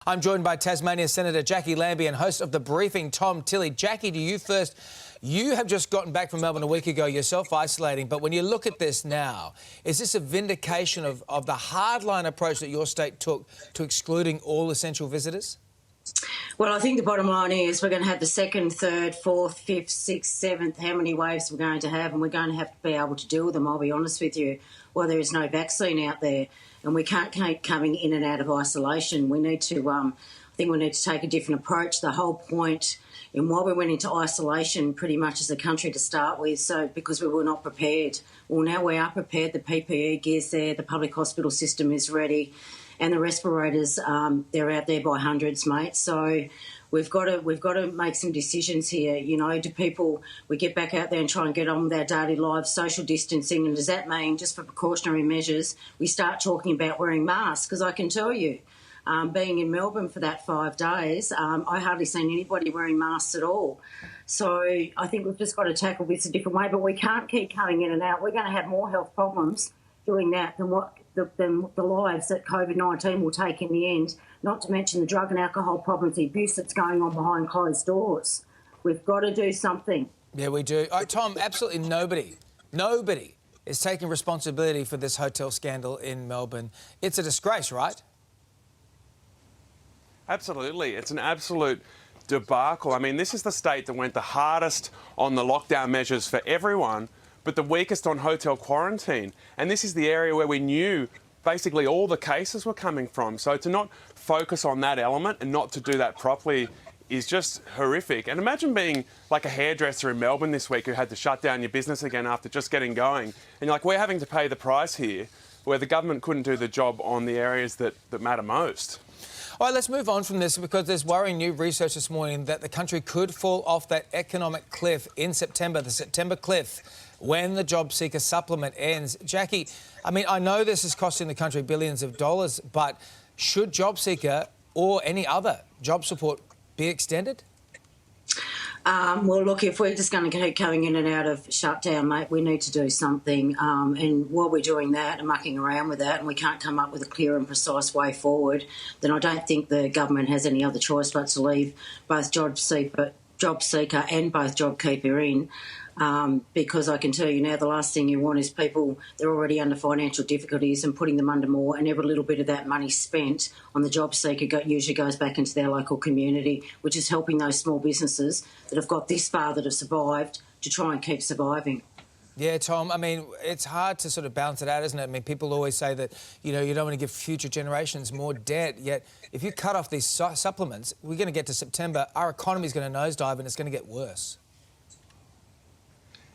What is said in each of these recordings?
I'm joined by Tasmania Senator Jacqui Lambie and host of The Briefing, Tom Tilley. Jacqui, to you first. You have just gotten back from Melbourne a week ago. You're self-isolating. But when you look at this now, is this a vindication of the hardline approach that your state took to excluding all essential visitors? Well, I think the bottom line is we're going to have the second, third, fourth, fifth, sixth, seventh, how many waves we're going to have, and we're going to have to be able to deal with them, I'll be honest with you. Well, there is no vaccine out there, and we can't keep coming in and out of isolation. We need to, I think we need to take a different approach. The whole point in why we went into isolation pretty much as a country to start with, so because we were not prepared. Well, now we are prepared. The PPE gear's there, the public hospital system is ready, and the respirators, they're out there by hundreds, mate. So we've got to make some decisions here. You know, do people, we get back out there and try and get on with our daily lives, social distancing, and does that mean, just for precautionary measures, we start talking about wearing masks? Because I can tell you, being in Melbourne for that 5 days, I hardly seen anybody wearing masks at all. So I think we've just got to tackle this a different way, but we can't keep coming in and out. We're going to have more health problems doing that than the lives that COVID-19 will take in the end, not to mention the drug and alcohol problems, the abuse that's going on behind closed doors. We've got to do something. Yeah, we do. Tom, absolutely nobody is taking responsibility for this hotel scandal in Melbourne. It's a disgrace, right? Absolutely. It's an absolute debacle. I mean, this is the state that went the hardest on the lockdown measures for everyone, but the weakest on hotel quarantine. And this is the area where we knew basically all the cases were coming from. So to not focus on that element and not to do that properly is just horrific. And imagine being like a hairdresser in Melbourne this week who had to shut down your business again after just getting going. And you're like, we're having to pay the price here, where the government couldn't do the job on the areas that matter most. All right, let's move on from this because there's worrying new research this morning that the country could fall off that economic cliff in September, the September cliff, when the job seeker supplement ends. Jacqui, I mean, I know this is costing the country billions of dollars, but should job seeker or any other job support be extended? Well, look, if we're just going to keep coming in and out of shutdown, mate, we need to do something. And while we're doing that and mucking around with that and we can't come up with a clear and precise way forward, then I don't think the government has any other choice but to leave both job seeker and both JobKeeper in. Because I can tell you now, the last thing you want is people, they're already under financial difficulties and putting them under more, and every little bit of that money spent on the job seeker usually goes back into their local community, which is helping those small businesses that have got this far, that have survived, to try and keep surviving. Yeah, Tom, I mean, it's hard to sort of balance it out, isn't it? I mean, people always say that, you know, you don't want to give future generations more debt, yet if you cut off these supplements, we're going to get to September, our economy's going to nosedive and it's going to get worse.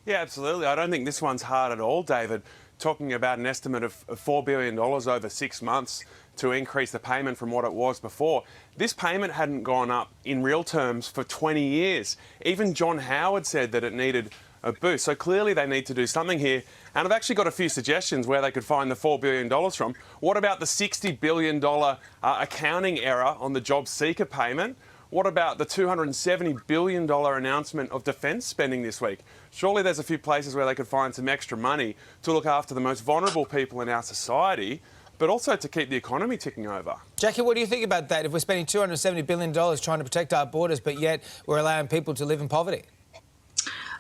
Yeah, absolutely. I don't think this one's hard at all, David. Talking about an estimate of $4 billion over 6 months to increase the payment from what it was before. This payment hadn't gone up in real terms for 20 years. Even John Howard said that it needed a boost. So clearly they need to do something here. And I've actually got a few suggestions where they could find the $4 billion from. What about the $60 billion accounting error on the job seeker payment? What about the $270 billion announcement of defence spending this week? Surely there's a few places where they could find some extra money to look after the most vulnerable people in our society, but also to keep the economy ticking over. Jacqui, what do you think about that? If we're spending $270 billion trying to protect our borders, but yet we're allowing people to live in poverty?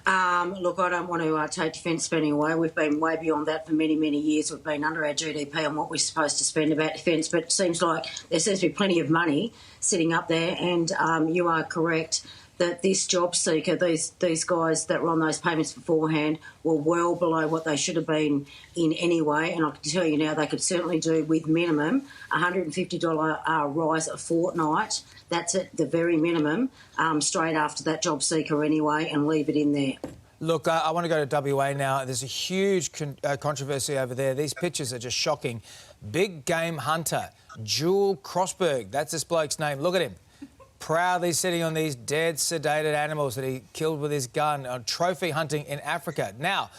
Look, I don't want to take defence spending away. We've been way beyond that for many, many years. We've been under our GDP on what we're supposed to spend about defence, but it seems like there seems to be plenty of money sitting up there, and you are correct that this job seeker, these guys that were on those payments beforehand, were well below what they should have been in anyway. And I can tell you now, they could certainly do with minimum $150 rise a fortnight. That's at the very minimum, straight after that job seeker anyway, and leave it in there. Look, I want to go to WA now. There's a huge controversy over there. These pictures are just shocking. Big game hunter, Jewel Crossberg, that's this bloke's name. Look at him. Proudly sitting on these dead, sedated animals that he killed with his gun on trophy hunting in Africa. Now,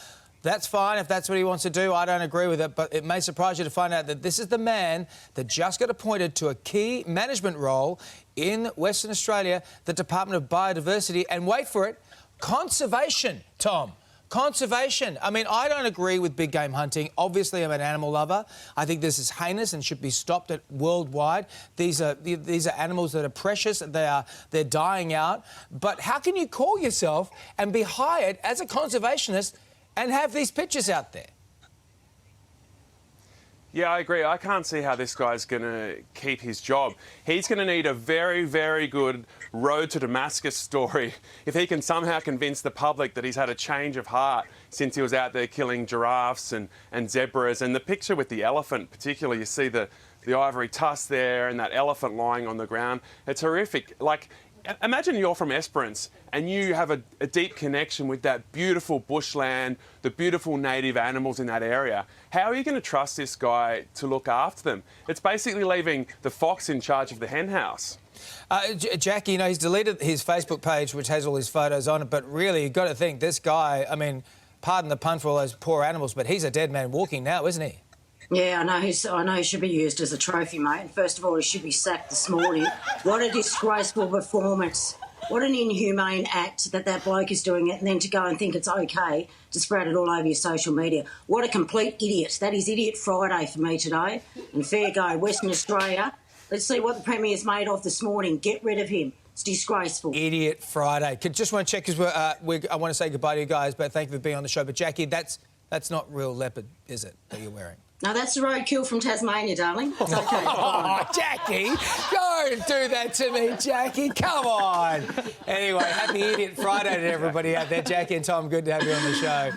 that's fine if that's what he wants to do. I don't agree with it, but it may surprise you to find out that this is the man that just got appointed to a key management role in Western Australia, the Department of Biodiversity, and wait for it, conservation, Tom. Conservation. I mean, I don't agree with big game hunting. Obviously, I'm an animal lover. I think this is heinous and should be stopped worldwide. These are animals that are precious. They're dying out. But how can you call yourself and be hired as a conservationist and have these pictures out there? Yeah, I agree. I can't see how this guy's going to keep his job. He's going to need a very, very good road to Damascus story if he can somehow convince the public that he's had a change of heart since he was out there killing giraffes and zebras. And the picture with the elephant, particularly, you see the ivory tusk there and that elephant lying on the ground. It's horrific. Like, imagine you're from Esperance and you have a deep connection with that beautiful bushland, the beautiful native animals in that area. How are you going to trust this guy to look after them? It's basically leaving the fox in charge of the hen house. Jacqui, you know, he's deleted his Facebook page, which has all his photos on it, but really, you've got to think, this guy, I mean, pardon the pun for all those poor animals, but he's a dead man walking now, isn't he? Yeah, I know he should be used as a trophy, mate. And first of all, he should be sacked this morning. What a disgraceful performance. What an inhumane act that bloke is doing it, and then to go and think it's okay to spread it all over your social media. What a complete idiot. That is Idiot Friday for me today. And fair go, Western Australia. Let's see what the Premier's made of this morning. Get rid of him. It's disgraceful. Idiot Friday. Just want to check, because I want to say goodbye to you guys, but thank you for being on the show. But Jacqui, that's not real leopard, is it, that you're wearing? No, that's the roadkill from Tasmania, darling. It's okay. Oh, Jacqui, don't do that to me, Jacqui. Come on. Anyway, happy Idiot Friday to everybody out there. Jacqui and Tom, good to have you on the show.